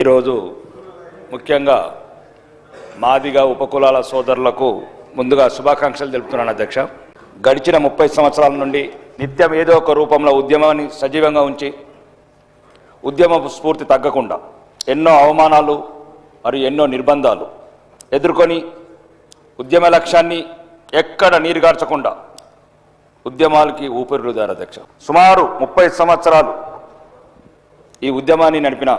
ఈరోజు ముఖ్యంగా మాదిగ ఉపకులాల సోదరులకు ముందుగా శుభాకాంక్షలు తెలుపుతున్నాను అధ్యక్ష. గడిచిన 30 సంవత్సరాల నుండి నిత్యం ఏదో ఒక రూపంలో ఉద్యమాన్ని సజీవంగా ఉంచి ఉద్యమ స్ఫూర్తి తగ్గకుండా ఎన్నో అవమానాలు మరియు ఎన్నో నిర్బంధాలు ఎదుర్కొని ఉద్యమ లక్ష్యాన్ని ఎక్కడ నీరుగార్చకుండా ఉద్యమాలకి ఊపిరిలూదారు అధ్యక్ష. సుమారు 30 సంవత్సరాలు ఈ ఉద్యమాన్ని నడిపిన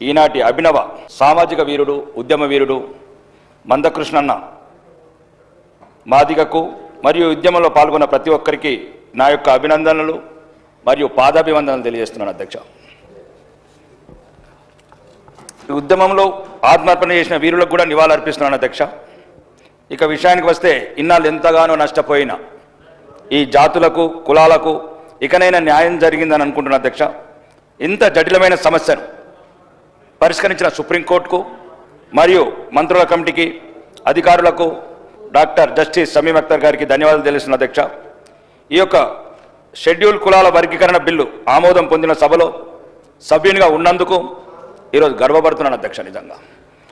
ఈనాటి అభినవ సామాజిక వీరుడు, ఉద్యమ వీరుడు మందకృష్ణన్న మాదిగకు మరియు ఉద్యమంలో పాల్గొన్న ప్రతి ఒక్కరికి నా యొక్క అభినందనలు మరియు పాదాభివందనలు తెలియజేస్తున్నాను అధ్యక్ష. ఈ ఉద్యమంలో ఆత్మార్పణ చేసిన వీరులకు కూడా నివాళులర్పిస్తున్నాను అధ్యక్ష. ఇక విషయానికి వస్తే ఇన్నాళ్ళు ఎంతగానో నష్టపోయిన ఈ జాతులకు, కులాలకు ఇకనైనా న్యాయం జరిగిందని అనుకుంటున్నాను అధ్యక్ష. ఇంత జటిలమైన సమస్యను పరిష్కరించిన సుప్రీంకోర్టుకు మరియు మంత్రుల కమిటీకి, అధికారులకు, డాక్టర్ జస్టిస్ షమీమ్ అఖ్తర్ గారికి ధన్యవాదాలు తెలుస్తున్న అధ్యక్ష. ఈ యొక్క షెడ్యూల్ కులాల వర్గీకరణ బిల్లు ఆమోదం పొందిన సభలో సభ్యునిగా ఉన్నందుకు ఈరోజు గర్వపడుతున్నాను అధ్యక్ష నిజంగా.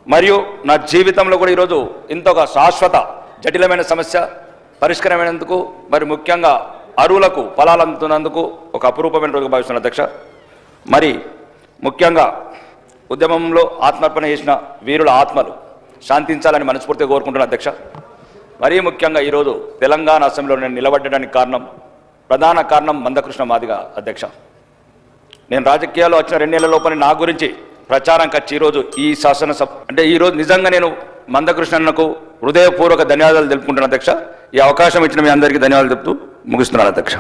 మరియు నా జీవితంలో కూడా ఈరోజు ఇంత ఒక శాశ్వత జటిలమైన సమస్య పరిష్కారమైనందుకు, మరి ముఖ్యంగా అరువులకు ఫలాలు అందుతున్నందుకు ఒక అపురూపమైన రోజుగా భావిస్తున్నాను అధ్యక్ష. మరి ముఖ్యంగా ఉద్యమంలో ఆత్మార్పణ చేసిన వీరుల ఆత్మలు శాంతించాలని మనస్ఫూర్తిగా కోరుకుంటున్నాను అధ్యక్ష. మరీ ముఖ్యంగా ఈరోజు తెలంగాణ అసెంబ్లీలో నేను నిలబడడానికి ప్రధాన కారణం మందకృష్ణ మాదిగ అధ్యక్ష. నేను రాజకీయాల్లో వచ్చిన 2 నెలల లోపల నా గురించి ప్రచారం ఖర్చు ఈరోజు ఈ శాసనసభ అంటే ఈరోజు నిజంగా నేను మందకృష్ణన్నకు హృదయపూర్వక ధన్యవాదాలు తెలుపుకుంటున్నాను అధ్యక్ష. ఈ అవకాశం ఇచ్చిన మీ అందరికీ ధన్యవాదాలు చెప్తూ ముగిస్తున్నాను అధ్యక్ష.